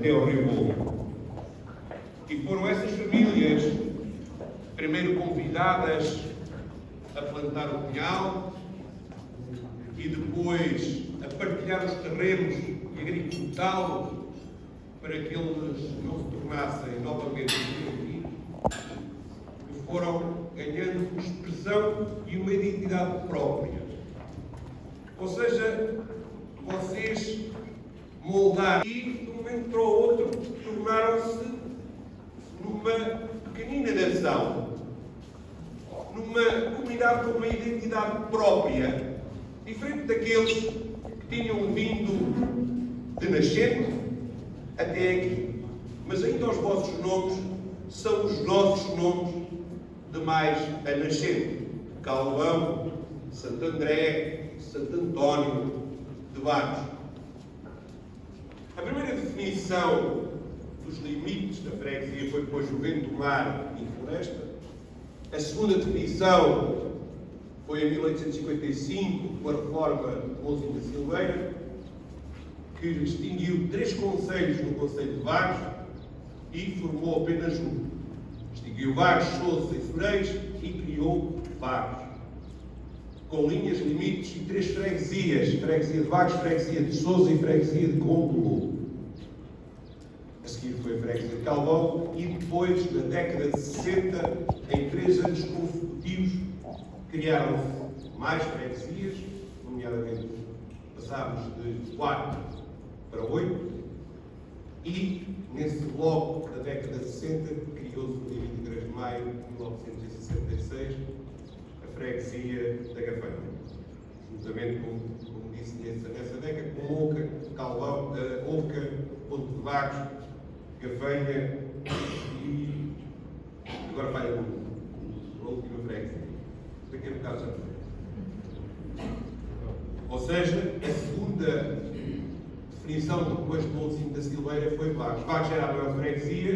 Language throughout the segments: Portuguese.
até ao Rio Bom. E foram essas famílias, primeiro convidadas a plantar o pinhal e depois a partilhar os terrenos e agricultá-los para que eles não se tornassem novamente violentos, que foram ganhando expressão e uma identidade própria. Ou seja, vocês moldaram e, de um momento para o outro, tornaram-se numa pequenina nação, numa comunidade com uma identidade própria, diferente daqueles que tinham vindo de nascente até aqui. Mas ainda os vossos nomes são os nossos nomes de mais a nascente: Calvão, Santo André, Santo António de Vagos. A primeira definição dos limites da freguesia foi depois o vento, o mar e a floresta. A segunda definição foi em 1855, com a reforma de Mouzinho da Silveira, que distinguiu 3 concelhos no Concelho de Vagos e formou apenas um. Distinguiu Vagos, Sousa e Soreis e criou Vagos, com linhas, limites e 3 freguesias: freguesia de Vagos, freguesia de Sousa e freguesia de Condolo. A seguir foi a freguesia de Calvão e depois, na década de 60, em 3 anos consecutivos, criaram-se mais freguesias, nomeadamente passámos de 4 para 8, e nesse bloco da década de 60 criou-se no dia 23 de maio de 1966 a freguesia da Gafanha, juntamente como disse nessa década, com Oca, Calvão, Oca, Ponte de Vagos, Gafanha e agora vai a última freguesia. Daqui a bocado já foi. Ou seja, a segunda definição depois de Mouzinho da Silveira foi Vagos. Vagos era a maior freguesia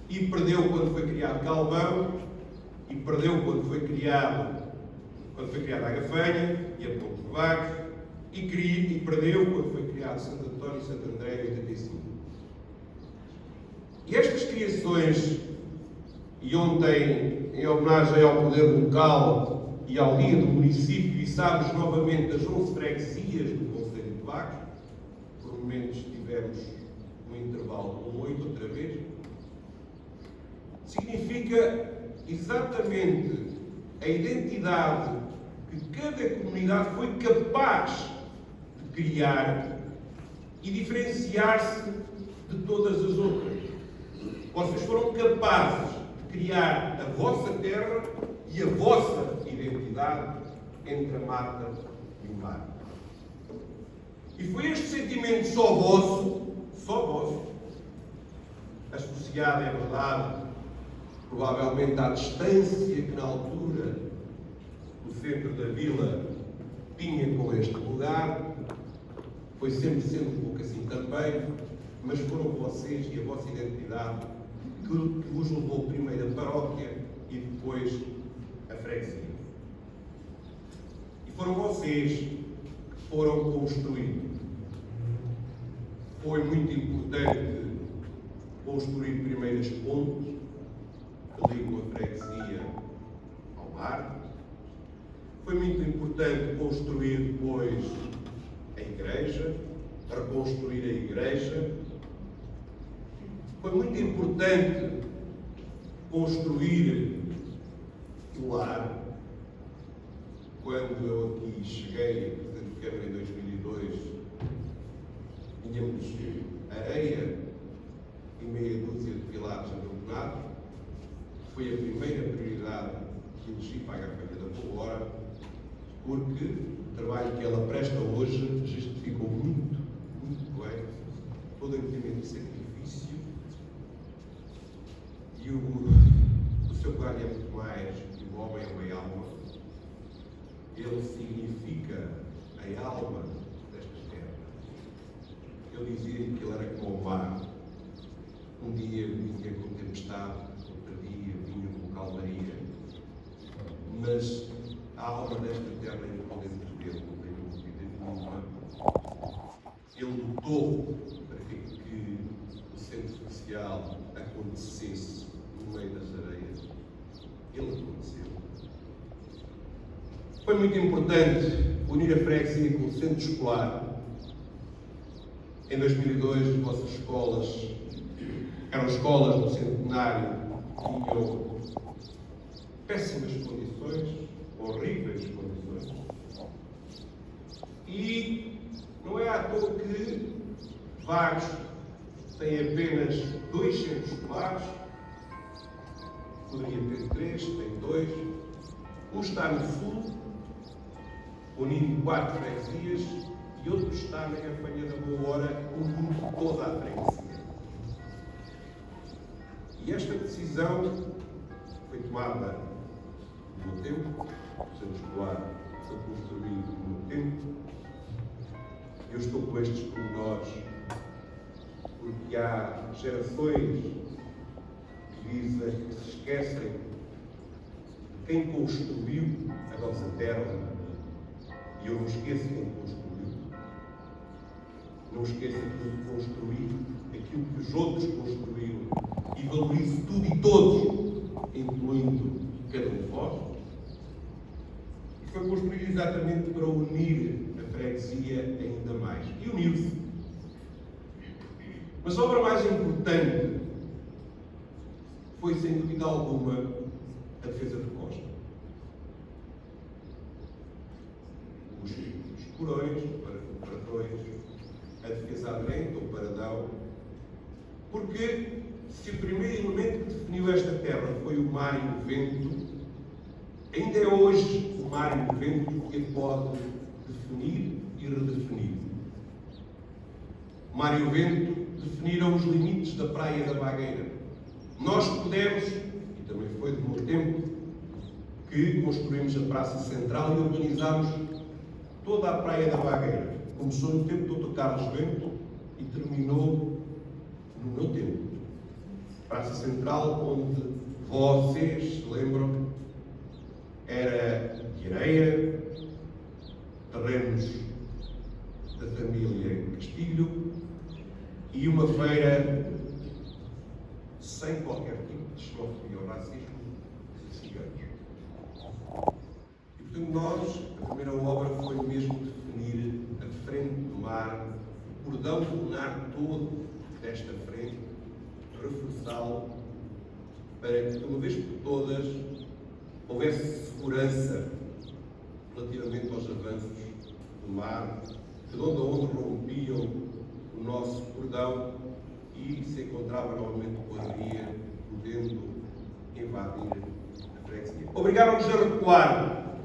e perdeu quando foi criado Calvão e perdeu quando foi criada a Gafanha e a Ponte de Vagos e perdeu quando foi criado Santo António e Santo André em 85. E estas criações, e ontem, em homenagem ao poder local e ao dia do município, içámos novamente as 11 freguesias do Concelho de Vagos. Por momentos tivemos um intervalo com 8 outra vez. Significa exatamente a identidade que cada comunidade foi capaz de criar e diferenciar-se de todas as outras. Vocês foram capazes de criar a vossa terra e a vossa identidade entre a mata e o mar. E foi este sentimento só vosso, associado, é verdade, provavelmente à distância que na altura o centro da vila tinha com este lugar, foi sempre sendo um pouco assim também, mas foram vocês e a vossa identidade que vos levou primeiro a paróquia e depois a freguesia. E foram vocês que foram construindo. Foi muito importante construir primeiro as pontes que ligam a freguesia ao mar. Foi muito importante construir depois a igreja, reconstruir a igreja. Foi muito importante construir o lar. Quando eu aqui cheguei, Presidente de Câmara, em 2002, tínhamos areia e meia dúzia de pilares abandonados. Foi a primeira prioridade que elegi para a Gafanha da Polvora, porque o trabalho que ela presta hoje justificou muito bem todo o empenhamento de sacrifício. E o seu plano é muito mais que o homem é uma alma. Ele significa a alma destas terras. Eu dizia que ele era como o mar. Um dia vinha com tempestade, outro dia vinha com calmaria. Mas a alma desta terra é independente dele, não tem dúvida nenhuma. Ele lutou para que especial acontecesse no meio das areias. Ele aconteceu. Foi muito importante unir a freguesia com o centro escolar. Em 2002, as vossas escolas eram escolas do centenário, tinham péssimas condições, horríveis condições. E não é à toa que Vagos tem apenas 2 centros escolares, poderia ter 3, tem 2. Um está no sul, unindo 4 freguesias, e outro está na Campanha da Boa Hora, unindo toda a freguesia. E esta decisão foi tomada no meu tempo, o centro escolar foi construído no meu tempo. Eu estou com estes pormenores porque há gerações que dizem que se esquecem de quem construiu a nossa terra, e eu não esqueço quem construiu. Não esqueço de construir aquilo que os outros construíram e valorizo tudo e todos, incluindo cada um de vós. E foi construído exatamente para unir a freguesia ainda mais. E uniu-se. Mas a obra mais importante foi, sem dúvida alguma, a defesa de Costa. Os porões, os paradões, a defesa aderente ou paradão, porque se o primeiro elemento que definiu esta terra foi o mar e o vento, ainda é hoje o mar e o vento que a pode definir e redefinir. O mar e o vento definiram os limites da Praia da Vagueira. Nós pudemos, e também foi do meu tempo, que construímos a Praça Central e organizámos toda a Praia da Vagueira. Começou no tempo do Dr. Carlos Bento e terminou no meu tempo. Praça Central, onde vocês se lembram, era de areia, terrenos da família Castilho e uma feira sem qualquer tipo de xenofobia ou racismo de ciganos. E portanto nós, a primeira obra foi mesmo definir a frente do mar, o cordão lunar todo desta frente, reforçá-lo para que, de uma vez por todas, houvesse segurança relativamente aos avanços do mar, de onde a onde rompiam o nosso cordão e se encontrava novamente quadrilha podendo invadir a freguesia. Obrigaram-nos a recuar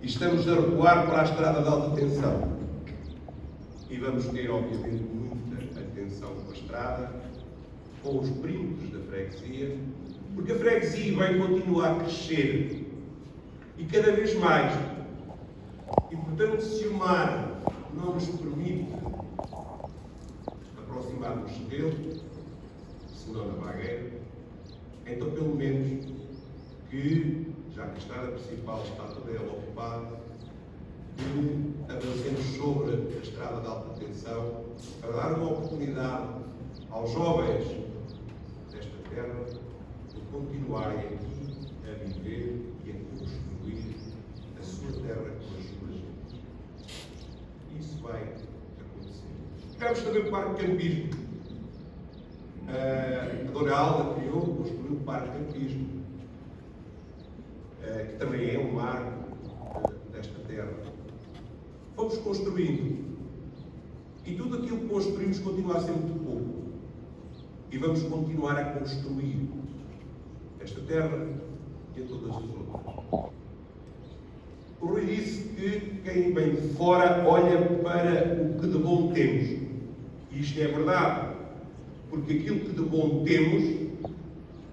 e estamos a recuar para a estrada de alta tensão. E vamos ter, obviamente, muita atenção com a estrada, com os perímetros da freguesia, porque a freguesia vai continuar a crescer e cada vez mais. E, portanto, se o mar não nos permite aproximar-nos dele, se não na Vagueira, então, pelo menos, que, já que a estrada principal está toda ela ocupada, que avancemos sobre a estrada de alta tensão para dar uma oportunidade aos jovens desta terra de continuarem aqui a viver e a construir a sua terra com as suas gentes. Isso vai acontecer. Tivemos também o Parque Campismo. A Dona Alda criou, construiu o Parque Campismo, que também é um marco desta terra. Fomos construindo. E tudo aquilo que construímos continua a ser muito pouco. E vamos continuar a construir esta terra e a todas as outras. O Rui disse que quem vem de fora olha para o que de bom temos. E isto é verdade. Porque aquilo que de bom temos,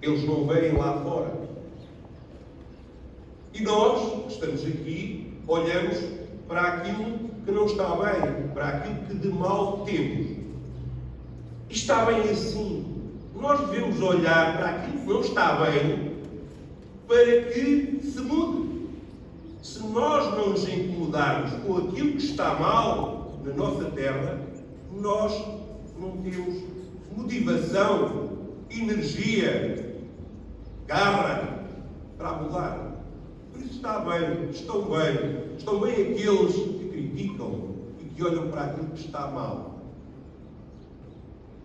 eles não veem lá fora. E nós, que estamos aqui, olhamos para aquilo que não está bem, para aquilo que de mal temos. E está bem assim. Nós devemos olhar para aquilo que não está bem para que se mude. Se nós não nos incomodarmos com aquilo que está mal na nossa terra, nós não temos motivação, energia, garra para mudar. Por isso estão bem aqueles que criticam e que olham para aquilo que está mal.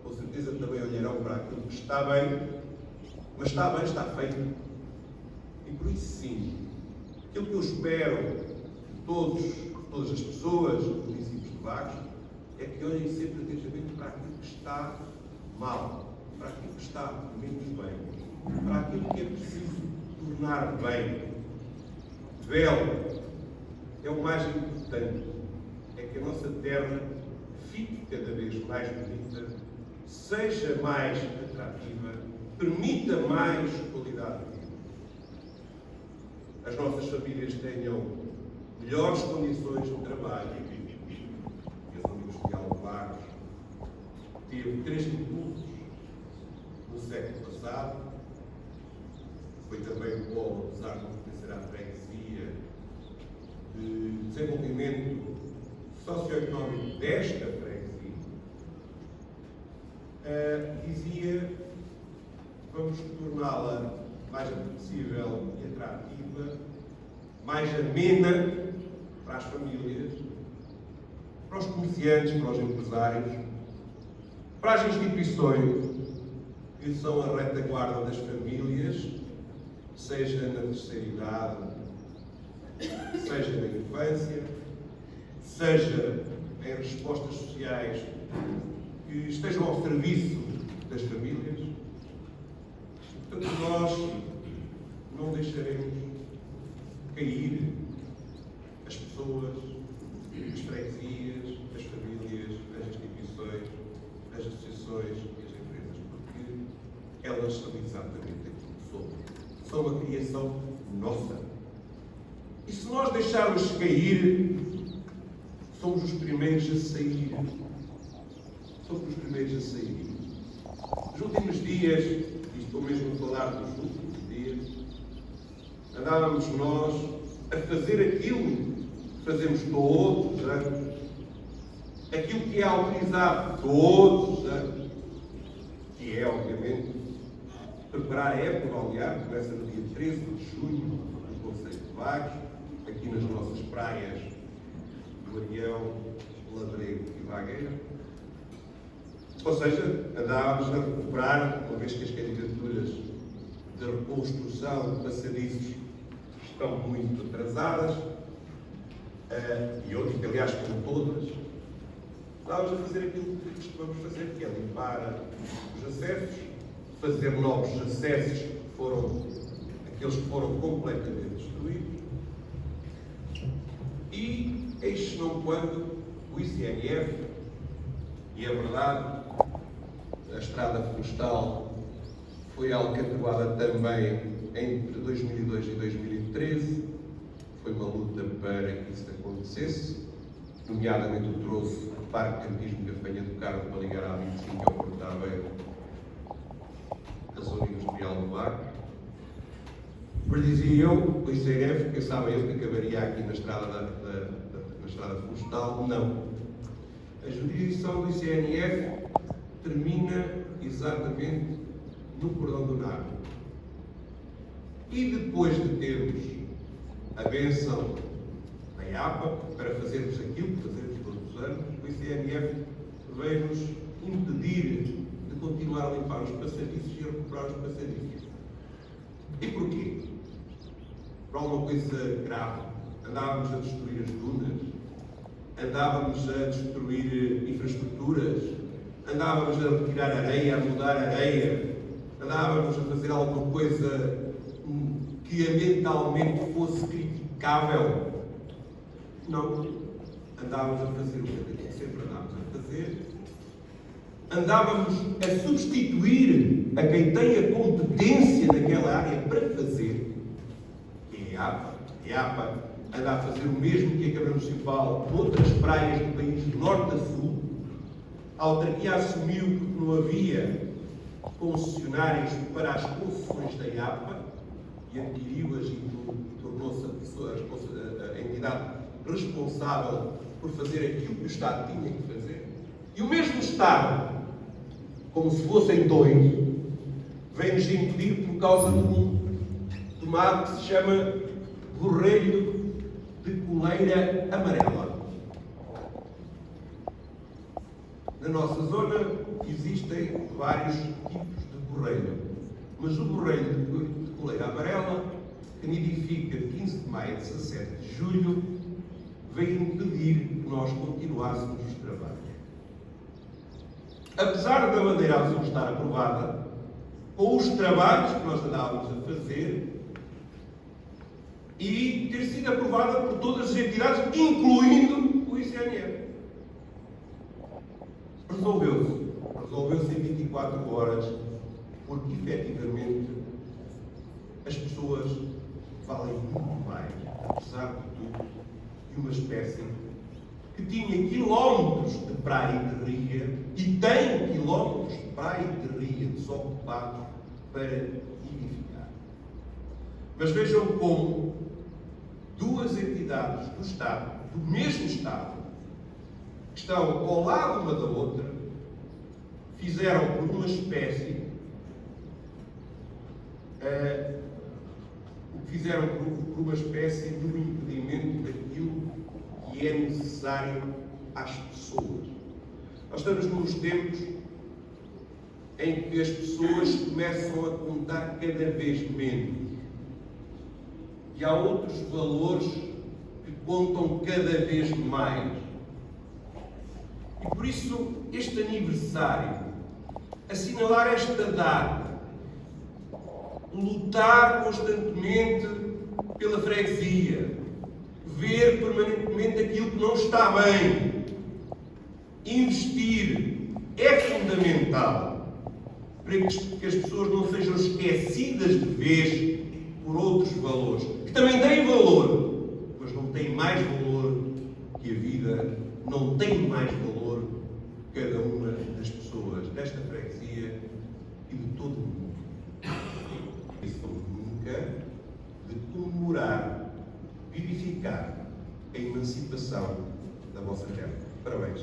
Com certeza também olharão para aquilo que está bem, mas está bem, está feito. E por isso sim, aquilo que eu espero de todas as pessoas, dos municípios de Vagos, é que olhem sempre atentamente para aquilo que está mal, para aquilo que está menos bem, para aquilo que é preciso tornar bem. Belo é o mais importante, é que a nossa terra fique cada vez mais bonita, seja mais atrativa, permita mais qualidade de vida. As nossas famílias tenham melhores condições de trabalho. E a Universidade de Vagos teve 3 impulsos no século passado. Foi também o polo, apesar de não pertencer à freguesia, de desenvolvimento socioeconómico desta freguesia. Dizia, vamos torná-la mais apetecível e atrativa, mais amena para as famílias, para os comerciantes, para os empresários, para as instituições que são a retaguarda das famílias, seja na terceira idade, seja na infância, seja em respostas sociais que estejam ao serviço das famílias. Portanto, nós não deixaremos cair as pessoas, as freguesias, as famílias, as instituições, as associações e as empresas, porque elas são exatamente aquilo que somos. São uma criação nossa. E se nós deixarmos cair, somos os primeiros a sair. Somos os primeiros a sair. Nos últimos dias, e estou mesmo a falar dos últimos dias, andávamos nós a fazer aquilo que fazemos todos os anos, aquilo que é autorizado todos os anos, que é, obviamente, preparar a época balnear, começa no dia 13 de junho, no Concelho de Vagos, aqui nas nossas praias do Arião, Ladrego e Vagueira. Ou seja, andávamos a recuperar, uma vez que as candidaturas de reconstrução de passadiços estão muito atrasadas, e outras, que aliás como todas, estávamos a fazer aquilo que costumamos fazer, que é limpar os acessos, fazer novos acessos, que foram aqueles que foram completamente destruídos. E eis não quando o ICNF, e é verdade, a estrada florestal foi alcatroada também entre 2002 e 2013. Foi uma luta para que isso acontecesse, nomeadamente o troço do Parque de Campismo Gafanha do Carmo para ligar à 25 ao Porto de Aveiro, da zona industrial do Vagos. Predizia eu, o ICNF, pensava eu que acabaria aqui na estrada, na estrada florestal. Não. A jurisdição do ICNF termina exatamente no cordão do Nago. E depois de termos a bênção da IAPA para fazermos aquilo que fazemos todos os anos, o ICNF veio-nos impedir de continuar a limpar os passadiços e a recuperar os passadiços. E porquê? Por alguma coisa grave. Andávamos a destruir as dunas, andávamos a destruir infraestruturas, andávamos a retirar areia, a mudar areia, andávamos a fazer alguma coisa que ambientalmente fosse criticável. Não. Andávamos a fazer o que sempre andávamos a fazer. Andávamos a substituir a quem tem a competência naquela área para fazer. E a IAPA anda a fazer o mesmo que a Câmara Municipal noutras praias do país, de norte a sul. A autarquia assumiu que não havia concessionários para as concessões da IAPA e adquiriu-as e tornou-se a entidade responsável por fazer aquilo que o Estado tinha que fazer. E o mesmo Estado como se fossem dois, vem-nos impedir por causa de um tomate que se chama borrelho de coleira amarela. Na nossa zona existem vários tipos de borrelho, mas o borrelho de coleira amarela, que nidifica de 15 de maio a 17 de julho, veio impedir que nós continuássemos os trabalhos. Apesar da bandeira azul estar aprovada, com os trabalhos que nós andávamos a fazer e ter sido aprovada por todas as entidades, incluindo o ICNF. Resolveu-se em 24 horas, porque efetivamente as pessoas valem muito mais, apesar de tudo, que uma espécie que tinha quilómetros de praia e de ria, e tem quilómetros de praia e de ria desocupados para edificar. Mas vejam como duas entidades do Estado, do mesmo Estado, que estão ao lado uma da outra, fizeram por uma espécie, de um impedimento daquilo que é necessário às pessoas. Nós estamos nos tempos em que as pessoas começam a contar cada vez menos. E há outros valores que contam cada vez mais. E por isso, este aniversário, assinalar esta data, lutar constantemente pela freguesia, ver permanentemente aquilo que não está bem, investir, é fundamental para que as pessoas não sejam esquecidas de vez por outros valores, que também têm valor, mas não têm mais valor que a vida, não tem mais valor cada uma das pessoas desta freguesia e de todo o mundo. Isso nunca de comemorar, vivificar a emancipação da vossa terra. Parabéns.